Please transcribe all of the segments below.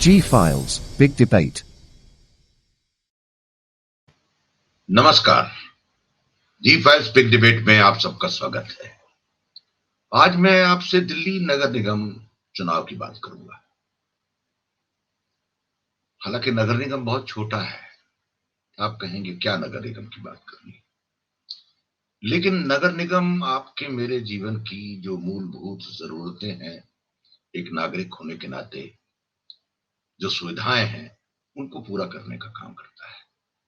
G Files Big Debate. नमस्कार, जी files big debate में आप सबका स्वागत है। आज मैं आपसे दिल्ली नगर निगम चुनाव की बात करूंगा। हालांकि नगर निगम बहुत छोटा है, आप कहेंगे क्या नगर निगम की बात करनी, लेकिन नगर निगम आपके मेरे जीवन की जो मूलभूत जरूरतें हैं, एक नागरिक होने के नाते जो सुविधाएं हैं, उनको पूरा करने का काम करता है।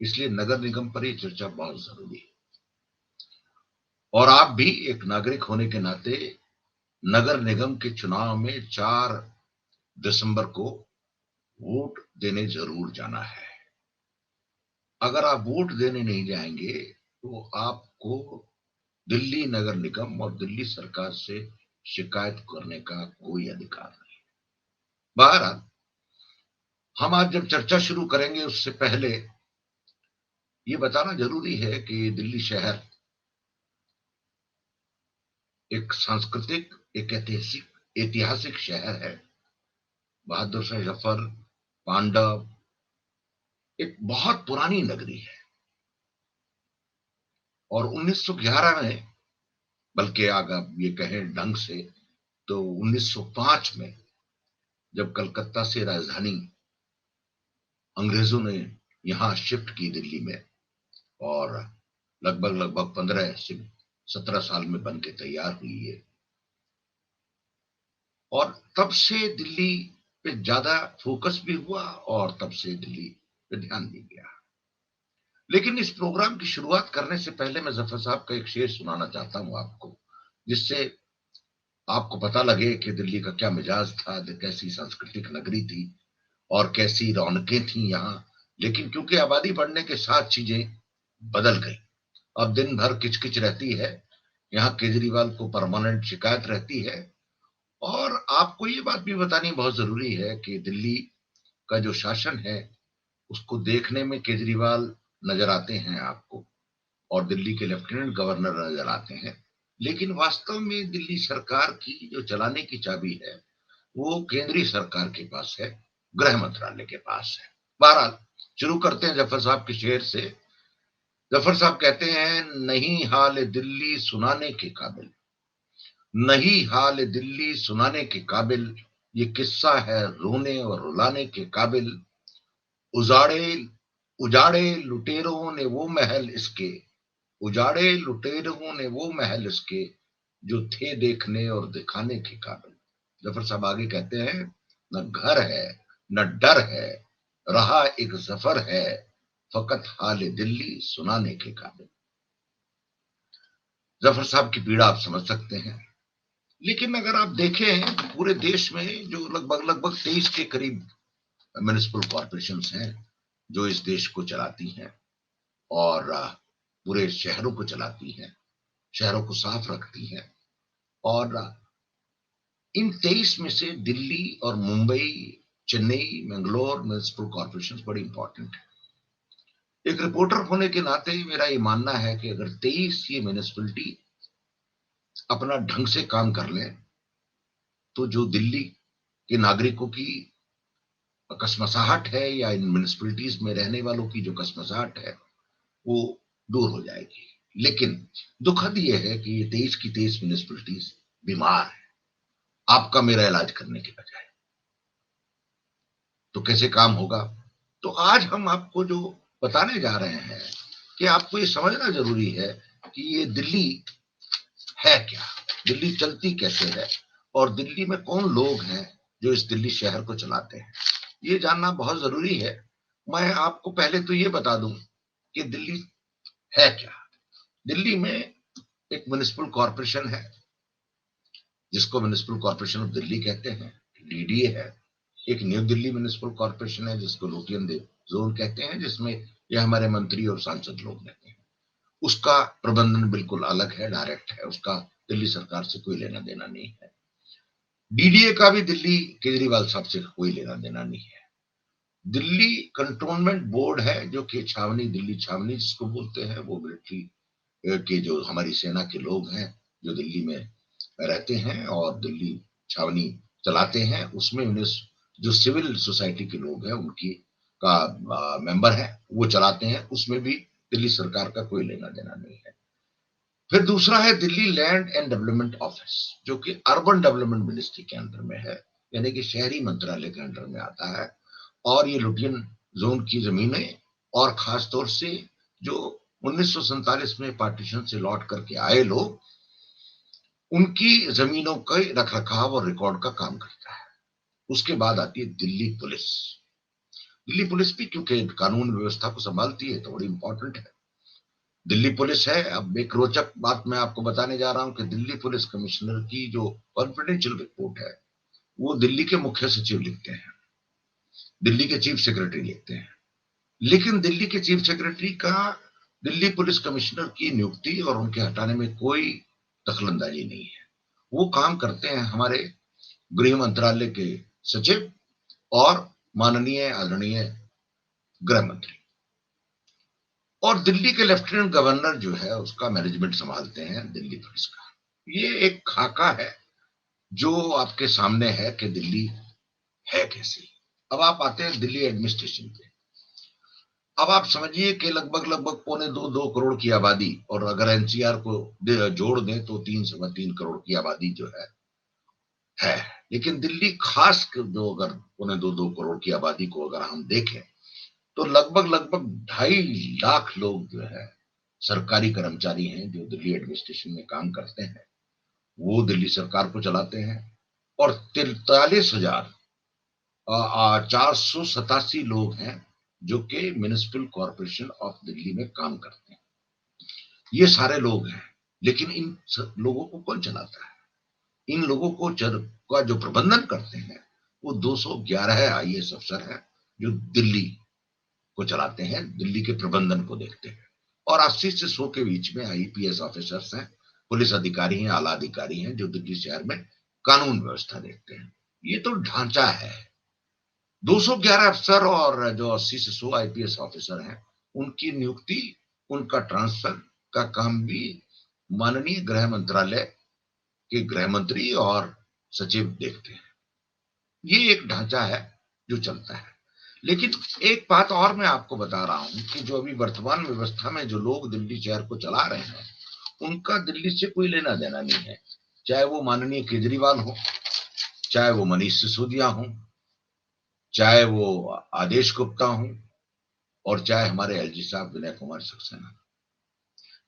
इसलिए नगर निगम पर यह चर्चा बहुत जरूरी है। और आप भी एक नागरिक होने के नाते नगर निगम के चुनाव में 4 दिसंबर को वोट देने जरूर जाना है। अगर आप वोट देने नहीं जाएंगे तो आपको दिल्ली नगर निगम और दिल्ली सरकार से शिकायत करने का कोई अधिकार नहीं। बहरहाल, हम आज जब चर्चा शुरू करेंगे उससे पहले ये बताना जरूरी है कि दिल्ली शहर एक सांस्कृतिक, एक ऐतिहासिक शहर है। बहादुर शाह जफर, पांडव, एक बहुत पुरानी नगरी है। और 1911 में, बल्कि अगर ये कहें ढंग से तो 1905 में, जब कलकत्ता से राजधानी अंग्रेजों ने यहां शिफ्ट की दिल्ली में, और लगभग 15 से 17 साल में बन के तैयार हुई है, और तब से दिल्ली पे ज्यादा फोकस भी हुआ और तब से दिल्ली पे ध्यान भी गया। लेकिन इस प्रोग्राम की शुरुआत करने से पहले मैं जफर साहब का एक शेर सुनाना चाहता हूं आपको, जिससे आपको पता लगे कि दिल्ली का क्या मिजाज था, कैसी सांस्कृतिक नगरी थी और कैसी रौनकें थी यहाँ। लेकिन क्योंकि आबादी बढ़ने के साथ चीजें बदल गई। अब दिन भर किचकिच रहती है, यहाँ केजरीवाल को परमानेंट शिकायत रहती है। और आपको ये बात भी बतानी बहुत जरूरी है कि दिल्ली का जो शासन है उसको देखने में केजरीवाल नजर आते हैं आपको, और दिल्ली के लेफ्टिनेंट गवर्नर नजर आते हैं, लेकिन वास्तव में दिल्ली सरकार की जो चलाने की चाबी है वो केंद्रीय सरकार के पास है, गृह मंत्रालय के पास है। बहरहाल, शुरू करते हैं जफर साहब के शेर से। जफर साहब कहते हैं, नहीं हाल दिल्ली सुनाने के काबिल, नहीं हाल दिल्ली सुनाने के काबिल, ये किस्सा है रोने और रुलाने के काबिल। उजाड़े उजाड़े लुटेरों ने वो महल इसके, उजाड़े लुटेरों ने वो महल इसके, जो थे देखने और दिखाने के काबिल। जफर साहब आगे कहते हैं, न घर है न डर है, रहा एक जफर है, फकत हाल दिल्ली सुनाने के काबिल। जफर साहब की पीड़ा आप समझ सकते हैं। लेकिन अगर आप देखें तो पूरे देश में जो लगभग 23 के करीब म्युनिसिपल कॉर्पोरेशन हैं जो इस देश को चलाती हैं और पूरे शहरों को चलाती हैं, शहरों को साफ रखती हैं। और इन 23 में से दिल्ली और मुंबई, चेन्नई, मैंगलोर म्युनिसिपल कॉर्पोरेशन बड़ी इंपॉर्टेंट है। एक रिपोर्टर होने के नाते मेरा ये मानना है कि अगर 23 ये म्युनिसिपलिटी अपना ढंग से काम कर लें तो जो दिल्ली के नागरिकों की कसमसाहट है या इन म्युनिसिपलिटीज में रहने वालों की जो कसमसाहट है वो दूर हो जाएगी। लेकिन दुखद ये है कि ये 23 की 23 म्युनिसिपलिटीज बीमार है आपका मेरा इलाज करने के बजाय। तो कैसे काम होगा? तो आज हम आपको जो बताने जा रहे हैं कि आपको ये समझना जरूरी है कि ये दिल्ली है क्या, दिल्ली चलती कैसे है, और दिल्ली में कौन लोग हैं जो इस दिल्ली शहर को चलाते हैं, ये जानना बहुत जरूरी है। मैं आपको पहले तो ये बता दूं कि दिल्ली है क्या। दिल्ली में एक म्युनिसिपल कॉर्पोरेशन है जिसको म्युनिसिपल कॉर्पोरेशन ऑफ दिल्ली कहते हैं, डीडीए है। एक न्यू दिल्ली म्युनिसिपल कॉर्पोरेशन है जिसको लोटियन जोन कहते हैं, जिसमें यह हमारे मंत्री और सांसद लोग रहते हैं। उसका प्रबंधन बिल्कुल अलग है, डायरेक्ट है, उसका दिल्ली सरकार से कोई लेना देना नहीं है। डीडीए का भी दिल्ली केजरीवाल साहब से कोई लेना देना नहीं है। दिल्ली कंटोनमेंट बोर्ड है जो कि छावनी, दिल्ली छावनी जिसको बोलते हैं, वो मिलिट्री के जो हमारी सेना के लोग हैं जो दिल्ली में रहते हैं और दिल्ली छावनी चलाते हैं, उसमें जो सिविल सोसाइटी के लोग हैं उनकी का मेंबर है, वो चलाते हैं, उसमें भी दिल्ली सरकार का कोई लेना देना नहीं है। फिर दूसरा है Delhi land and development office, जो कि अर्बन डेवलपमेंट मिनिस्ट्री के अंडर में है, यानी कि शहरी मंत्रालय के अंडर में आता है। और ये लुटियन जोन की जमीनें और खासतौर से जो 1947 में पार्टीशन से लौट करके आए लोग, उनकी जमीनों के रख रखाव और रिकॉर्ड का काम करता है। उसके बाद आती है दिल्ली पुलिस। दिल्ली पुलिस भी क्योंकि कानून व्यवस्था को संभालती है तो बड़ी इंपॉर्टेंट है। दिल्ली पुलिस है। अब एक रोचक बात मैं आपको बताने जा रहा हूं कि दिल्ली पुलिस कमिश्नर की जो कॉन्फिडेंशियल रिपोर्ट है वो दिल्ली के मुख्य सचिव लिखते हैं, दिल्ली के चीफ सेक्रेटरी लिखते हैं। लेकिन दिल्ली के चीफ सेक्रेटरी का दिल्ली पुलिस कमिश्नर की नियुक्ति और उनके हटाने में कोई दखलंदाजी नहीं है। वो काम करते हैं हमारे गृह मंत्रालय के सचिव और माननीय आदरणीय गृह मंत्री। और दिल्ली के लेफ्टिनेंट गवर्नर जो है उसका मैनेजमेंट संभालते हैं दिल्ली पुलिस का। ये एक खाका है जो आपके सामने है कि दिल्ली है कैसी। अब आप आते हैं दिल्ली एडमिनिस्ट्रेशन पे। अब आप समझिए कि लगभग लगभग पौने दो करोड़ की आबादी, और अगर एनसीआर को जोड़ दें तो 3 सवा 3 करोड़ की आबादी जो है। लेकिन दिल्ली खास जो अगर पौने दो करोड़ की आबादी को अगर हम देखें तो लगभग लगभग 2.5 लाख लोग जो है सरकारी कर्मचारी हैं जो दिल्ली एडमिनिस्ट्रेशन में काम करते हैं, वो दिल्ली सरकार को चलाते हैं। और 43,487 लोग हैं जो कि म्युनिसिपल कॉर्पोरेशन ऑफ दिल्ली में काम करते हैं। ये सारे लोग हैं, लेकिन इन लोगों को कौन चलाता है? इन लोगों को का जो प्रबंधन करते हैं वो 211 आईएएस अफसर हैं जो दिल्ली को चलाते हैं, दिल्ली के प्रबंधन को देखते हैं। और 80 से 100 के बीच में आईपीएस ऑफिसर्स हैं, पुलिस अधिकारी हैं, आला अधिकारी हैं जो दिल्ली शहर में कानून व्यवस्था देखते हैं। ये तो ढांचा है। 211 अफसर और जो 80 से 100 आईपीएस ऑफिसर हैं उनकी नियुक्ति, उनका ट्रांसफर का काम भी माननीय गृह मंत्रालय के गृह मंत्री और सचिव देखते हैं। ये एक ढांचा है जो चलता है। लेकिन एक बात और मैं आपको बता रहा हूं कि जो अभी वर्तमान व्यवस्था में जो लोग दिल्ली शहर को चला रहे हैं उनका दिल्ली से कोई लेना देना नहीं है। चाहे वो माननीय केजरीवाल हो, चाहे वो मनीष सिसोदिया हो, चाहे वो आदेश गुप्ता हो, और चाहे हमारे एलजी साहब विनय कुमार सक्सेना।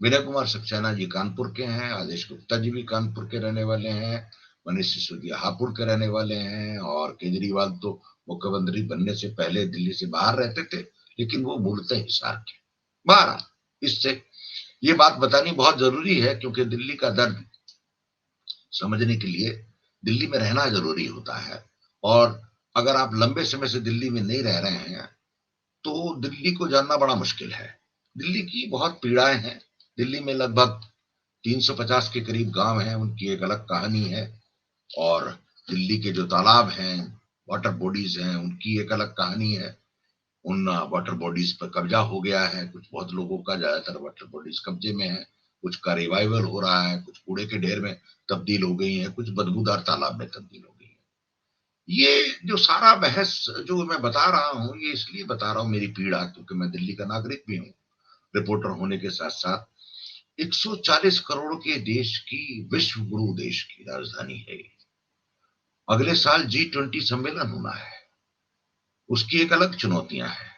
विनय कुमार सक्सेना जी कानपुर के हैं, आदेश गुप्ता जी भी कानपुर के रहने वाले हैं, मनीष सिसोदिया हापुड़ के रहने वाले हैं, और केजरीवाल तो मुख्यमंत्री बनने से पहले दिल्ली से बाहर रहते थे, लेकिन वो मूलतः हिसार के। बहरहाल, इससे ये बात बतानी बहुत जरूरी है क्योंकि दिल्ली का दर्द समझने के लिए दिल्ली में रहना जरूरी होता है। और अगर आप लंबे समय से दिल्ली में नहीं रह रहे हैं तो दिल्ली को जानना बड़ा मुश्किल है। दिल्ली की बहुत पीड़ाएं हैं। दिल्ली में लगभग 350 के करीब गांव हैं, उनकी एक अलग कहानी है। और दिल्ली के जो तालाब हैं, वाटर बॉडीज हैं, उनकी एक अलग कहानी है। उन वाटर बॉडीज पर कब्जा हो गया है, कुछ बहुत लोगों का, ज्यादातर वाटर बॉडीज कब्जे में है, कुछ का रिवाइवल हो रहा है, कुछ कूड़े के ढेर में तब्दील हो गई है, कुछ बदबूदार तालाब में तब्दील हो गई है। ये जो सारा बहस जो मैं बता रहा हूं ये इसलिए बता रहा हूं, मेरी पीड़ा, क्योंकि मैं दिल्ली का नागरिक भी हूं, रिपोर्टर होने के साथ साथ। 140 करोड़ के देश की, विश्व गुरु देश की राजधानी है। अगले साल G20 सम्मेलन होना है, उसकी एक अलग चुनौतियां हैं।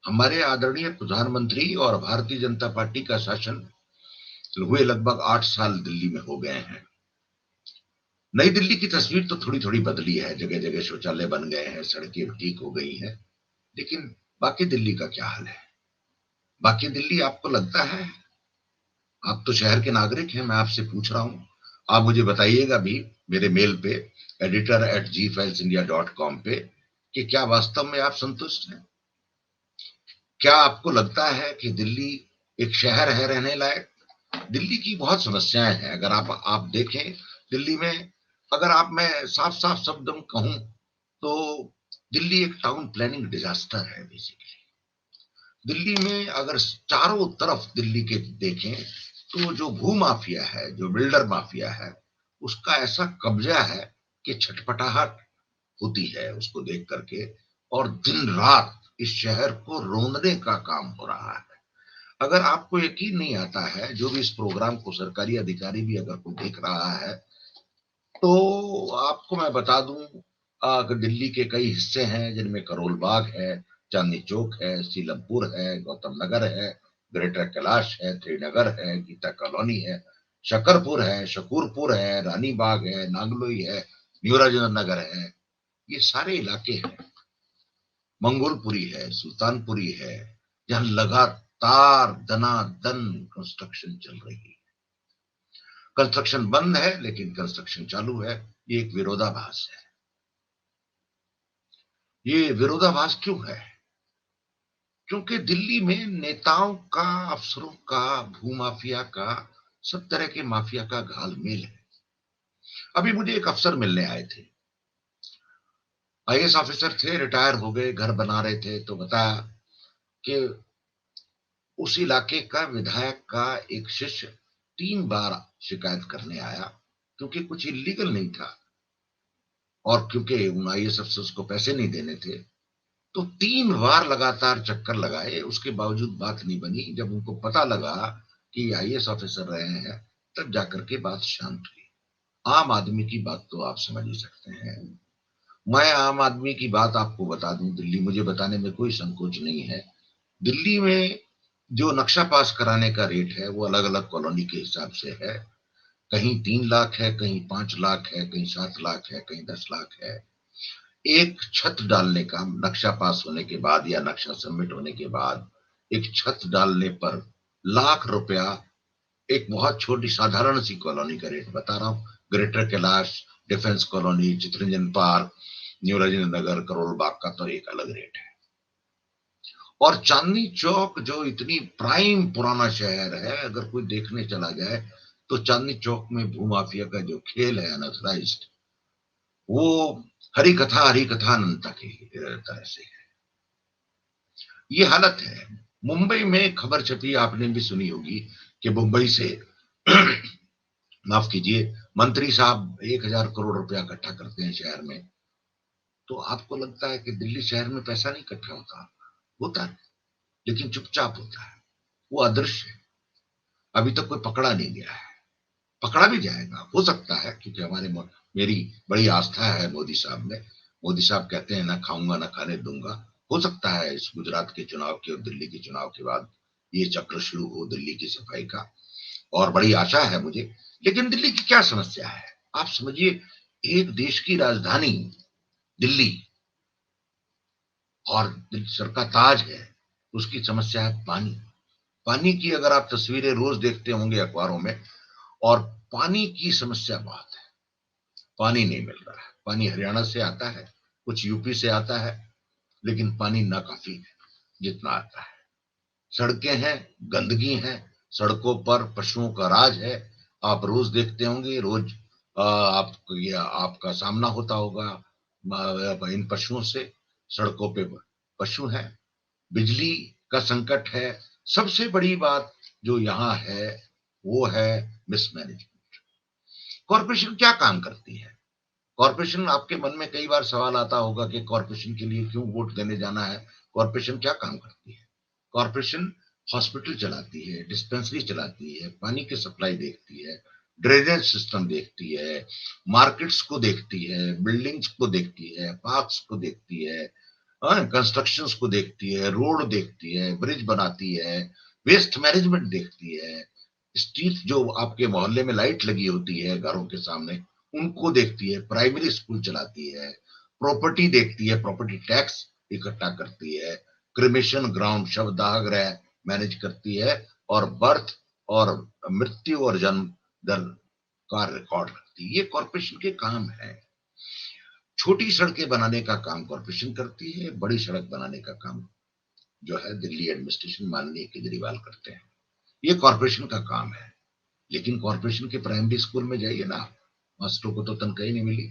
हमारे आदरणीय प्रधानमंत्री और भारतीय जनता पार्टी का शासन हुए लगभग 8 साल दिल्ली में हो गए हैं। नई दिल्ली की तस्वीर तो थोड़ी थोड़ी बदली है, जगह जगह शौचालय बन गए हैं, सड़कें ठीक हो गई हैं, लेकिन बाकी दिल्ली का क्या हाल है? बाकी दिल्ली आपको लगता है? आप तो शहर के नागरिक हैं, मैं आपसे पूछ रहा हूं, आप मुझे बताइएगा भी मेरे मेल पे editor@gfilesindia.com पे कि क्या वास्तव में आप संतुष्ट हैं? क्या आपको लगता है कि दिल्ली एक शहर है रहने लायक? दिल्ली की बहुत समस्याएं हैं। अगर आप देखें दिल्ली में, अगर आप, मैं साफ साफ शब्द में कहूं तो दिल्ली एक टाउन प्लानिंग डिजास्टर है बेसिकली। दिल्ली में अगर चारों तरफ दिल्ली के देखें तो जो भू माफिया है, जो बिल्डर माफिया है, उसका ऐसा कब्जा है कि छटपटाहट होती है उसको देख करके, और दिन रात इस शहर को रोंदने का काम हो रहा है। अगर आपको यकीन नहीं आता है, जो भी इस प्रोग्राम को सरकारी अधिकारी भी अगर कोई देख रहा है, तो आपको मैं बता दूं कि दिल्ली के कई हिस्से हैं जिनमें करोल बाग है, चांदनी चौक है, सीलमपुर है, गौतम नगर है, ग्रेटर कैलाश है, त्रिनगर है, गीता कॉलोनी है, शकरपुर है, शकूरपुर है, रानी बाग है, नागलोई है, न्यू राजेंद्र नगर है। ये सारे इलाके हैं, मंगोलपुरी है, सुल्तानपुरी है, जहां लगातार दनादन कंस्ट्रक्शन चल रही है। कंस्ट्रक्शन बंद है लेकिन कंस्ट्रक्शन चालू है। ये एक विरोधाभास है। ये विरोधाभास क्यों है? क्योंकि दिल्ली में नेताओं का, अफसरों का, भूमाफिया का, सब तरह के माफिया का घालमेल है। अभी मुझे एक अफसर मिलने आए थे, आईएएस ऑफिसर थे, रिटायर हो गए, घर बना रहे थे, तो बताया कि उस इलाके का विधायक का एक शिष्य 3 बार शिकायत करने आया, क्योंकि कुछ इलीगल नहीं था और क्योंकि आईएएस अफसर को पैसे नहीं देने थे, तो 3 बार लगातार चक्कर लगाए, उसके बावजूद बात नहीं बनी। जब उनको पता लगा कि आईएएस ऑफिसर रहे हैं, तब जाकर के बात शांत हुई। आम आदमी की बात तो आप समझ ही सकते हैं। मैं आम आदमी की बात आपको बता दूं, दिल्ली, मुझे बताने में कोई संकोच नहीं है। दिल्ली में जो नक्शा पास कराने का रेट है वो अलग अलग कॉलोनी के हिसाब से है। कहीं 3 लाख है, कहीं 5 लाख है, कहीं 7 लाख है, कहीं 10 लाख है। एक छत डालने का, नक्शा पास होने के बाद या नक्शा सबमिट होने के बाद एक छत डालने पर ₹1,00,000, एक बहुत छोटी साधारण सी कॉलोनी का रेट बता रहा हूँ। ग्रेटर कैलाश, डिफेंस कॉलोनी, चितरंजन पार्क, न्यू राजेंद्र नगर, करोल बाग का तो एक अलग रेट है। और चांदनी चौक जो इतनी प्राइम पुराना शहर है, अगर कोई देखने चला जाए तो चांदनी चौक में भूमाफिया का जो खेल है अनऑथराइज्ड, वो हरी कथा अनंता की तरह से है। ये हालत है। मुंबई में खबर छपी, आपने भी सुनी होगी कि मुंबई से माफ कीजिए, मंत्री साहब 1,000 करोड़ रुपया इकट्ठा करते हैं शहर में। तो आपको लगता है कि दिल्ली शहर में पैसा नहीं इकट्ठा होता? होता है, लेकिन चुपचाप होता है, वो अदृश्य है। अभी तक कोई पकड़ा नहीं गया है। पकड़ा भी जाएगा, हो सकता है, क्योंकि मेरी बड़ी आस्था है मोदी साहब में। मोदी साहब कहते हैं ना खाऊंगा ना खाने दूंगा। हो सकता है इस गुजरात के चुनाव के और दिल्ली के चुनाव के बाद ये चक्र शुरू हो दिल्ली की सफाई का, और बड़ी आशा है मुझे। लेकिन दिल्ली की क्या समस्या है आप समझिए। एक देश की राजधानी दिल्ली और सर का ताज है, उसकी समस्या है पानी। पानी की अगर आप तस्वीरें रोज देखते होंगे अखबारों में, और पानी की समस्या बहुत है। पानी नहीं मिल रहा है। पानी हरियाणा से आता है, कुछ यूपी से आता है, लेकिन पानी ना काफी है जितना आता है। सड़कें हैं, गंदगी है, सड़कों पर पशुओं का राज है। आप रोज देखते होंगे, रोज आप या आपका सामना होता होगा इन पशुओं से। सड़कों पे पशु हैं, बिजली का संकट है। सबसे बड़ी बात जो यहाँ है वो है मिसमैनेजमेंट। कॉरपोरेशन क्या काम करती है? कॉरपोरेशन, आपके मन में कई बार सवाल आता होगा कि कॉरपोरेशन के लिए क्यों वोट देने जाना है। कॉरपोरेशन क्या काम करती है? कॉरपोरेशन हॉस्पिटल चलाती है, डिस्पेंसरी चलाती है, पानी की सप्लाई देखती है, ड्रेनेज सिस्टम देखती है, मार्केट्स को देखती है, बिल्डिंग्स को देखती है, पार्क्स को देखती है, कंस्ट्रक्शंस को देखती है, रोड देखती है, ब्रिज बनाती है, वेस्ट मैनेजमेंट देखती है, स्ट्रीट जो आपके मोहल्ले में लाइट लगी होती है घरों के सामने, उनको देखती है, प्राइमरी स्कूल चलाती है, प्रॉपर्टी देखती है, प्रॉपर्टी टैक्स इकट्ठा करती है, क्रिमेशन ग्राउंड, शवदाह गृह मैनेज करती है, और बर्थ और मृत्यु और जन्म दर का रिकॉर्ड रखती है। ये कॉरपोरेशन के काम है। छोटी सड़कें बनाने का काम कॉरपोरेशन करती है, बड़ी सड़क बनाने का काम जो है दिल्ली एडमिनिस्ट्रेशन, माननीय केजरीवाल करते हैं। ये कॉरपोरेशन का काम है। लेकिन कॉरपोरेशन के प्राइमरी स्कूल में जाइए ना, मास्टरों को तो तनख्वाही नहीं मिली।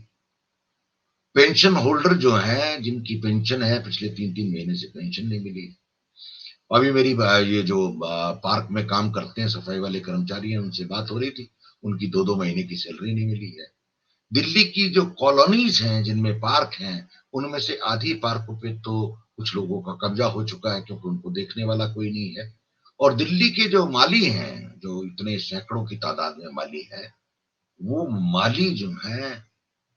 पेंशन होल्डर जो है, जिनकी पेंशन है, पिछले 3-3 महीने से पेंशन नहीं मिली। अभी मेरी ये जो पार्क में काम करते हैं सफाई वाले कर्मचारी हैं, उनसे बात हो रही थी, उनकी 2-2 महीने की सैलरी नहीं मिली है। दिल्ली की जो कॉलोनीज हैं जिनमें पार्क हैं, उनमें से आधी पार्कों पे तो कुछ लोगों का कब्जा हो चुका है क्योंकि उनको देखने वाला कोई नहीं है। और दिल्ली के जो माली हैं, जो इतने सैकड़ों की तादाद में माली है, वो माली जो है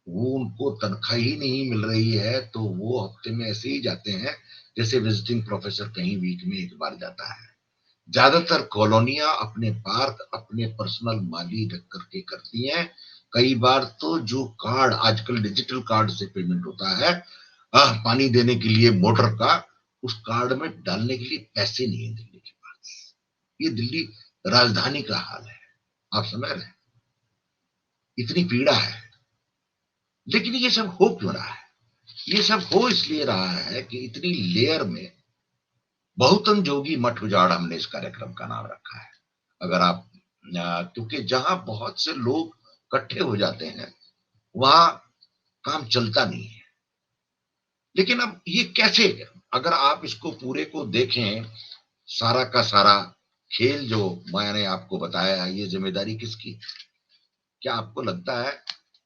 वो उनको तनख्वाह ही नहीं मिल रही है, तो वो हफ्ते में ऐसे ही जाते हैं जैसे विजिटिंग प्रोफेसर कहीं वीक में एक बार जाता है। ज्यादातर कॉलोनियां अपने पार्क अपने पर्सनल माली रख करके करती हैं। कई बार तो जो कार्ड आजकल डिजिटल कार्ड से पेमेंट होता है, पानी देने के लिए मोटर का, उस कार्ड में डालने के लिए पैसे नहीं है दिल्ली के पास। ये दिल्ली राजधानी का हाल है, आप समझ रहे हैं, इतनी पीड़ा है। लेकिन ये सब हो क्यों रहा है? ये सब हो इसलिए रहा है कि इतनी लेयर में बहुतन जोगी मठ उजाड़, हमने इस कार्यक्रम का नाम रखा है। अगर आप क्योंकि जहां बहुत से लोग इकट्ठे हो जाते हैं वहां काम चलता नहीं है। लेकिन अब ये कैसे, अगर आप इसको पूरे को देखें, सारा का सारा खेल जो मैंने आपको बताया, ये जिम्मेदारी किसकी? क्या आपको लगता है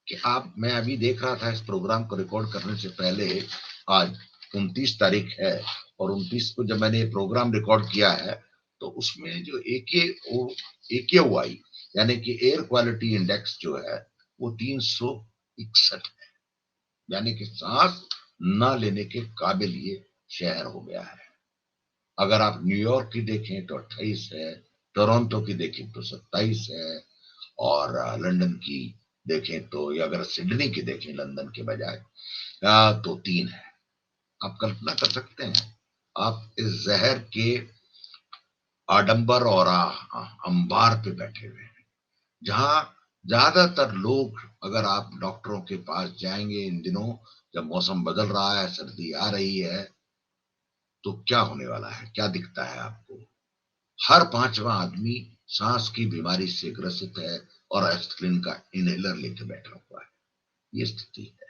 कि आप, मैं अभी देख रहा था इस प्रोग्राम को रिकॉर्ड करने से पहले, आज 29 तारीख है और 29 को जब मैंने ये प्रोग्राम रिकॉर्ड किया है तो उसमें जो AQI यानी कि एयर क्वालिटी इंडेक्स जो है वो 361 है, यानी कि सांस न लेने के काबिल ये शहर हो गया है। अगर आप न्यूयॉर्क की देखें तो 28 है, टोरंटो की देखें तो 27 है, और लंदन की देखें तो, या अगर सिडनी की देखें लंदन के बजाय, तो 3 है। आप कल्पना कर सकते हैं, आप इस जहर के आडंबर और अंबार पे बैठे हुए हैं, जहां ज्यादातर लोग, अगर आप डॉक्टरों के पास जाएंगे इन दिनों जब मौसम बदल रहा है, सर्दी आ रही है, तो क्या होने वाला है, क्या दिखता है आपको? हर पांचवा आदमी सांस की बीमारी से ग्रसित है और एस्पिरिन का इनहेलर लेके बैठा हुआ है। ये स्थिति है।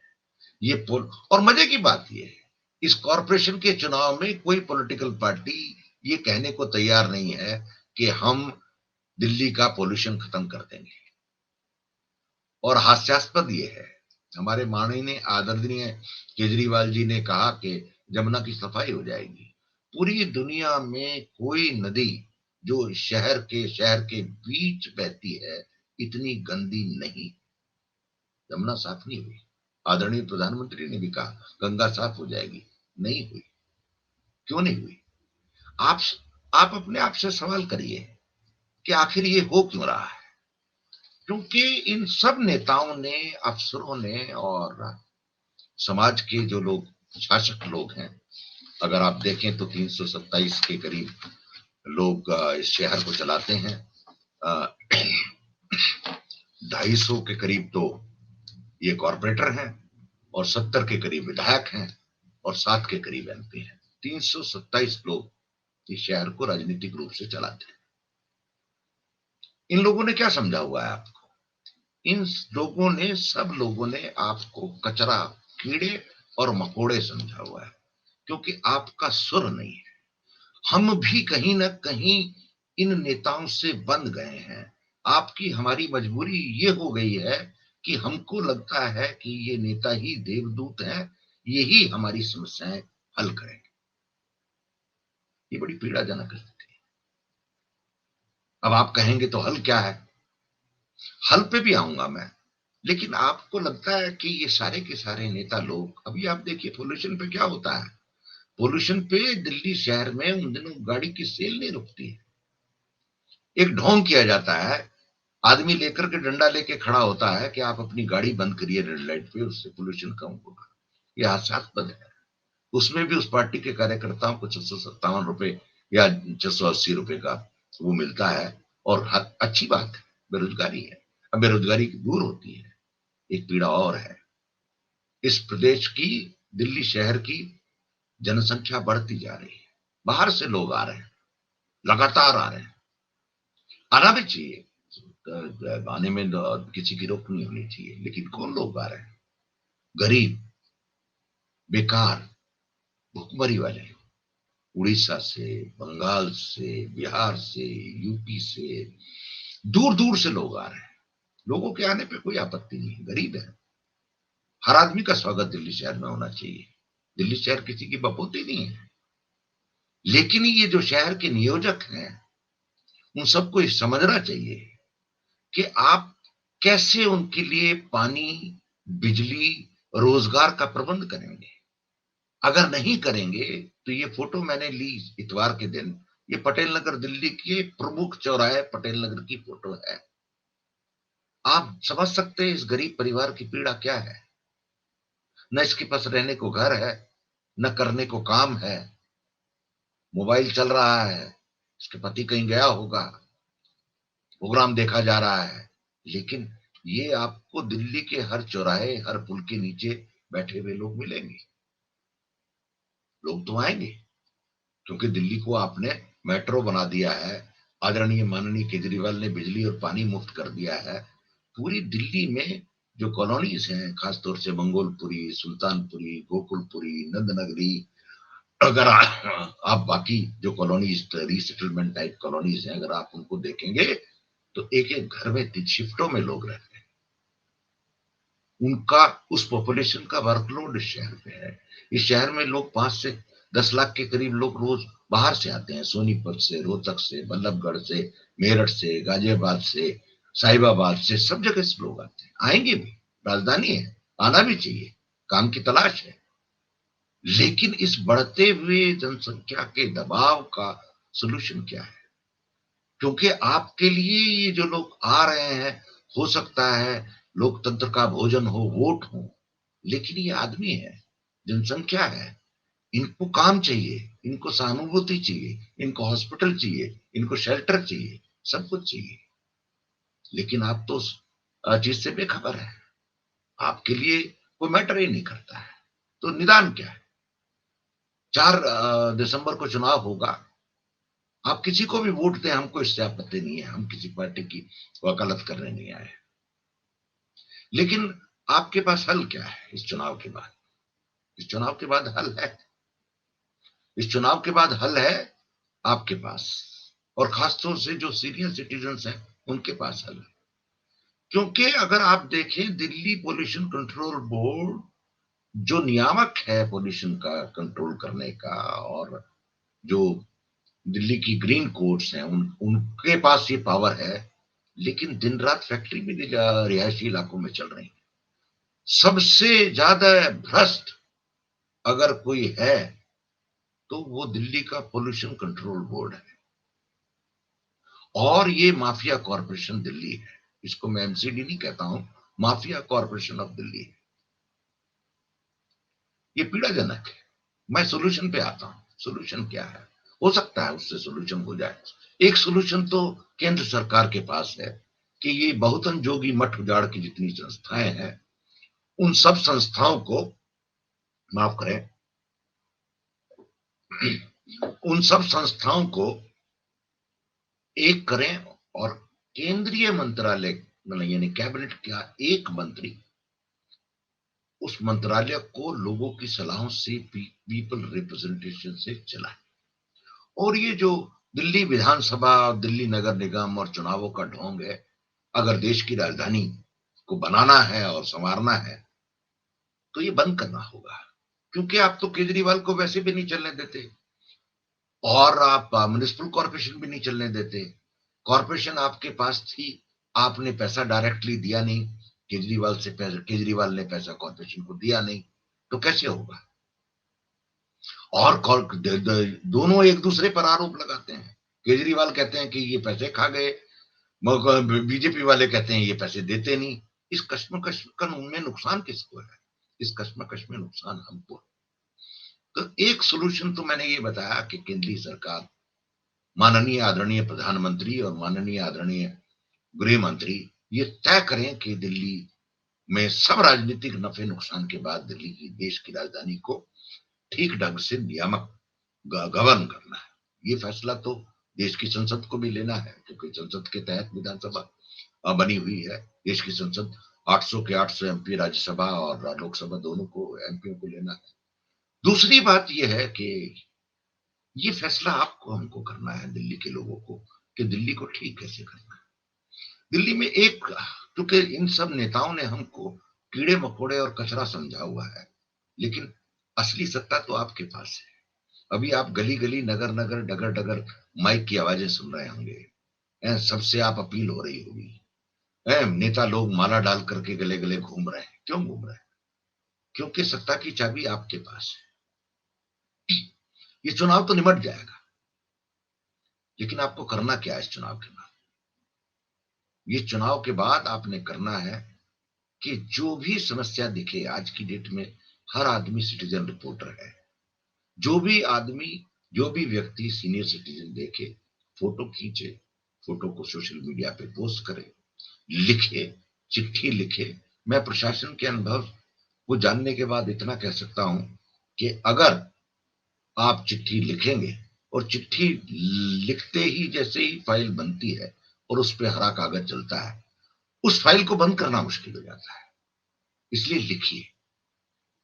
ये पोल, और मजे की बात ये है, इस कॉरपोरेशन के चुनाव में कोई पॉलिटिकल पार्टी ये कहने को तैयार नहीं है कि हम दिल्ली का पोल्यूशन खत्म कर देंगे। और हास्यास्पद ये है, हमारे माननीय आदरणीय केजरीवाल जी ने कहा कि जमुना की सफाई हो जाएगी। पूरी दुनिया में कोई नदी जो शहर के बीच बहती है इतनी गंदी नहीं। यमुना साफ नहीं हुई। आदरणीय प्रधानमंत्री ने भी कहा गंगा साफ हो जाएगी, नहीं हुई। क्यों नहीं हुई? आप आप अपने आप से सवाल करिए कि आखिर ये हो क्यों रहा है? क्योंकि इन सब नेताओं ने, अफसरों ने और समाज के जो लोग, शासक लोग हैं, अगर आप देखें तो 327 के करीब लोग इस शहर को चलाते हैं। 250 के करीब तो ये कॉरपोरेटर हैं और 70 के करीब विधायक हैं और 7 के करीब MP हैं। 327 लोग इस शहर को राजनीतिक रूप से चलाते हैं। इन लोगों ने क्या समझा हुआ है आपको? इन लोगों ने, सब लोगों ने आपको कचरा, कीड़े और मकोड़े समझा हुआ है, क्योंकि आपका सुर नहीं है। हम भी कहीं ना कहीं इन नेताओं से बंध गए हैं। आपकी हमारी मजबूरी ये हो गई है कि हमको लगता है कि ये नेता ही देवदूत हैं, यही हमारी समस्याएं हल करेंगे। ये बड़ी पीड़ाजनक स्थिति है। अब आप कहेंगे तो हल क्या है? हल पे भी आऊंगा मैं, लेकिन आपको लगता है कि ये सारे के सारे नेता लोग, अभी आप देखिए पोल्यूशन पे क्या होता है। पोल्यूशन पे दिल्ली शहर में उन दिनों गाड़ी की सेल नहीं रुकती है। एक ढोंग किया जाता है, आदमी लेकर के डंडा लेके खड़ा होता है कि आप अपनी गाड़ी बंद करिए रेड लाइट पे, उससे पोल्यूशन कम होगा। ये हास्यास्पद है। उसमें भी उस पार्टी के कार्यकर्ताओं को 657 रुपए या 680 रुपए का वो मिलता है। और अच्छी बात है, बेरोजगारी है। अब बेरोजगारी दूर होती है, एक पीड़ा और है। इस प्रदेश की, दिल्ली शहर की जनसंख्या बढ़ती जा रही है। बाहर से लोग आ रहे हैं, लगातार आ रहे हैं। आना भी चाहिए, आने में किसी की रोक नहीं होनी चाहिए, लेकिन कौन लोग आ रहे हैं? गरीब, बेकार, भुखमरी वाले, उड़ीसा से, बंगाल से, बिहार से, यूपी से, दूर दूर से लोग आ रहे हैं। लोगों के आने पे कोई आपत्ति नहीं है, गरीब है, हर आदमी का स्वागत दिल्ली शहर में होना चाहिए। दिल्ली शहर किसी की बपोती नहीं है। लेकिन ये जो शहर के नियोजक हैं, उन सबको ये समझना चाहिए कि आप कैसे उनके लिए पानी, बिजली, रोजगार का प्रबंध करेंगे। अगर नहीं करेंगे तो ये फोटो मैंने ली इतवार के दिन, ये पटेल नगर दिल्ली के प्रमुख चौराहे पटेल नगर की फोटो है। आप समझ सकते हैं इस गरीब परिवार की पीड़ा क्या है। न इसके पास रहने को घर है, न करने को काम है, मोबाइल चल रहा है, इसके पति कहीं गया होगा, प्रोग्राम देखा जा रहा है। लेकिन ये आपको दिल्ली के हर चौराहे, हर पुल के नीचे बैठे हुए लोग मिलेंगे। लोग तो आएंगे, क्योंकि दिल्ली को आपने मेट्रो बना दिया है। आदरणीय माननीय केजरीवाल ने बिजली और पानी मुफ्त कर दिया है। पूरी दिल्ली में जो कॉलोनीज हैं, खासतौर से मंगोलपुरी, सुल्तानपुरी, गोकुलपुरी, नंदनगरी, अगर आप बाकी जो कॉलोनीज, रीसेटलमेंट टाइप कॉलोनीज हैं, अगर आप उनको देखेंगे तो एक एक घर में 3 शिफ्टों में लोग रहते हैं। उनका, उस पॉपुलेशन का वर्कलोड इस शहर पे है। इस शहर में लोग 5 से 10 लाख के करीब लोग रोज बाहर से आते हैं, सोनीपत से, रोहतक से, बल्लभगढ़ से, मेरठ से, गाजियाबाद से, साहिबाबाद से, सब जगह से लोग आते हैं। आएंगे भी, राजधानी है, आना भी चाहिए, काम की तलाश है। लेकिन इस बढ़ते हुए जनसंख्या के दबाव का सोल्यूशन क्या है? क्योंकि आपके लिए ये जो लोग आ रहे हैं, हो सकता है लोकतंत्र का भोजन हो, वोट हो, लेकिन ये आदमी है, जनसंख्या है, इनको काम चाहिए, इनको सहानुभूति चाहिए, इनको हॉस्पिटल चाहिए, इनको शेल्टर चाहिए, सब कुछ चाहिए। लेकिन आप तो उस चीज से बेखबर है, आपके लिए कोई मैटर ही नहीं करता है। तो निदान क्या है? 4 दिसंबर को चुनाव होगा, आप किसी को भी वोट दें, हमको इससे आपत्ति नहीं है, हम किसी पार्टी की वकालत करने नहीं आए। लेकिन आपके पास हल क्या है इस चुनाव के बाद? इस चुनाव के बाद हल है, इस चुनाव के बाद हल है आपके पास, और खासतौर से जो सीनियर सिटीजन्स हैं उनके पास हल है। क्योंकि अगर आप देखें, दिल्ली पोल्यूशन कंट्रोल बोर्ड जो नियामक है पोल्यूशन का कंट्रोल करने का, और जो दिल्ली की ग्रीन कोर्ट्स हैं, उनके पास ये पावर है। लेकिन दिन रात फैक्ट्री भी रिहायशी इलाकों में चल रही है। सबसे ज्यादा भ्रष्ट अगर कोई है तो वो दिल्ली का पोल्यूशन कंट्रोल बोर्ड है, और ये माफिया कॉरपोरेशन दिल्ली है। इसको मैं एमसीडी नहीं कहता हूं, माफिया कॉरपोरेशन ऑफ दिल्ली है। ये पीड़ाजनक है। मैं सोल्यूशन पे आता हूं। सोल्यूशन क्या है? हो सकता है उससे सोल्यूशन हो जाए। एक सोल्यूशन तो केंद्र सरकार के पास है कि ये बहुतन जोगी मठ उजाड़ की जितनी संस्थाएं हैं, उन सब संस्थाओं को, माफ करें, उन सब संस्थाओं को एक करें, और केंद्रीय मंत्रालय, मतलब यानी कैबिनेट का एक मंत्री उस मंत्रालय को लोगों की सलाहों से, पीपल रिप्रेजेंटेशन से चलाए। और ये जो दिल्ली विधानसभा, दिल्ली नगर निगम और चुनावों का ढोंग है, अगर देश की राजधानी को बनाना है और संवारना है तो ये बंद करना होगा। क्योंकि आप तो केजरीवाल को वैसे भी नहीं चलने देते, और आप म्युनिसिपल कॉर्पोरेशन भी नहीं चलने देते। कॉर्पोरेशन आपके पास थी, आपने पैसा डायरेक्टली दिया नहीं, केजरीवाल से पैसा, केजरीवाल ने पैसा कॉर्पोरेशन को दिया नहीं, तो कैसे होगा? और दोनों एक दूसरे पर आरोप लगाते हैं। केजरीवाल कहते हैं कि ये पैसे खा गए, बीजेपी वाले कहते हैं ये पैसे देते नहीं। इस कश्मकश का में नुकसान किसको है? इस कश्मकश में नुकसान हमको। तो एक सोल्यूशन तो मैंने ये बताया कि केंद्रीय सरकार, माननीय आदरणीय प्रधानमंत्री और माननीय आदरणीय गृह मंत्री ये तय करें कि दिल्ली में सब राजनीतिक नफे नुकसान के बाद दिल्ली की, देश की राजधानी को ठीक ढंग से नियामक गवर्न करना है। ये फैसला तो देश की संसद को भी लेना है, क्योंकि संसद के तहत विधानसभा बनी हुई है। देश की संसद 800 के 800 एमपी, राज्यसभा और लोकसभा दोनों को, एमपीओ को लेना है। दूसरी बात यह है कि ये फैसला आपको, हमको करना है, दिल्ली के लोगों को, कि दिल्ली को ठीक कैसे करना है। दिल्ली में एक, क्योंकि इन सब नेताओं ने हमको कीड़े मकोड़े और कचरा समझा हुआ है, लेकिन असली सत्ता तो आपके पास है। अभी आप गली गली, नगर नगर, डगर डगर माइक की आवाजें सुन रहे होंगे, सबसे आप अपील हो रही होगी, नेता लोग माला डाल करके गले गले घूम रहे हैं। क्यों घूम रहे हैं? क्योंकि सत्ता की चाबी आपके पास है। ये चुनाव तो निमट जाएगा, लेकिन आपको करना क्या है इस चुनाव के बाद? ये चुनाव के बाद आपने करना है कि जो भी समस्या दिखे, आज की डेट में हर आदमी सिटीजन रिपोर्टर है। जो भी आदमी, जो भी व्यक्ति सीनियर सिटीजन देखे, फोटो खींचे, फोटो को सोशल मीडिया पे पोस्ट करे, लिखे, चिट्ठी लिखे। मैं प्रशासन के अनुभव को जानने के बाद इतना कह सकता हूं कि अगर आप चिट्ठी लिखेंगे और चिट्ठी लिखते ही जैसे ही फाइल बनती है और उस पर हरा कागज चलता है, उस फाइल को बंद करना मुश्किल हो जाता है। इसलिए लिखिए।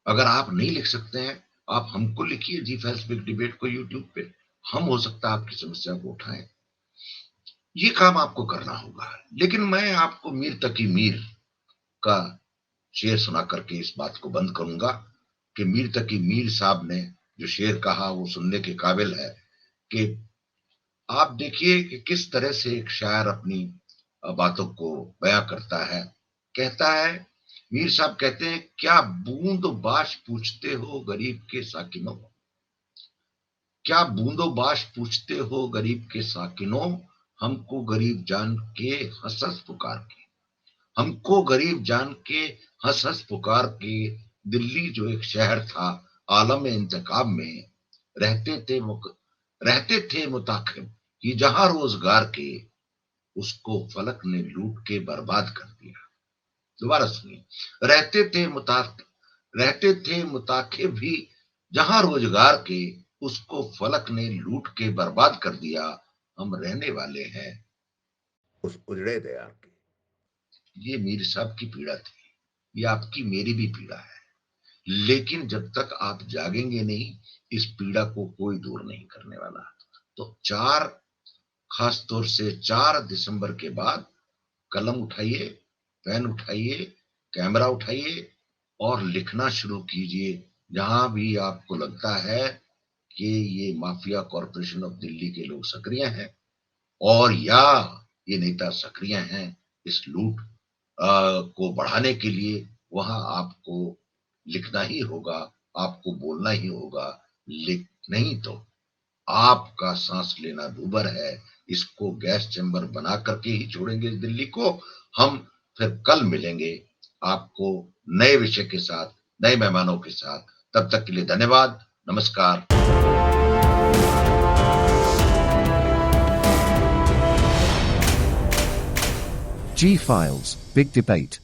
अगर आप नहीं लिख सकते हैं, आप हमको लिखिए, जी फाइल्स बिग डिबेट को यूट्यूब पे। हम हो सकता है आपकी समस्या को उठाएं। ये काम आपको करना होगा। लेकिन मैं आपको मीर तकी मीर का शेर सुना करके इस बात को बंद करूंगा कि मीर तकी मीर साहब ने जो शेर कहा वो सुनने के काबिल है। कि आप देखिए कि किस तरह से एक शायर अपनी बातों को बयां करता है। कहता है, मीर साहब कहते हैं, क्या बूंद बाश पूछते हो गरीब के साकिनों, क्या बूंदो बाश पूछते हो गरीब के साकिनों, हमको गरीब जान के हंस हंस पुकार के, हमको गरीब जान के हंस हंस पुकार के। दिल्ली जो एक शहर था आलम इंतकाम में, रहते थे मुताकिब, ये जहां रोजगार के, उसको फलक ने लूट के बर्बाद कर दिया। दोबारा सुनिए, रहते थे मुताकिब भी जहां रोजगार के, उसको फलक ने लूट के बर्बाद कर दिया। हम रहने वाले हैं उस उजड़े दयार के। ये मीर साहब की पीड़ा थी, ये आपकी मेरी भी पीड़ा है। लेकिन जब तक आप जागेंगे नहीं, इस पीड़ा को कोई दूर नहीं करने वाला। तो खास तौर से 4 दिसंबर के बाद कलम उठाइए, पेन उठाइए, कैमरा उठाइए और लिखना शुरू कीजिए। जहां भी आपको लगता है कि ये माफिया कॉरपोरेशन ऑफ दिल्ली के लोग सक्रिय हैं और या ये नेता सक्रिय हैं इस लूट को बढ़ाने के लिए, वहां आपको लिखना ही होगा, आपको बोलना ही होगा। नहीं तो आपका सांस लेना दूभर है। इसको गैस चैम्बर बना करके ही छोड़ेंगे दिल्ली को। हम फिर कल मिलेंगे आपको नए विषय के साथ, नए मेहमानों के साथ। तब तक के लिए धन्यवाद, नमस्कार। G Files, Big Debate.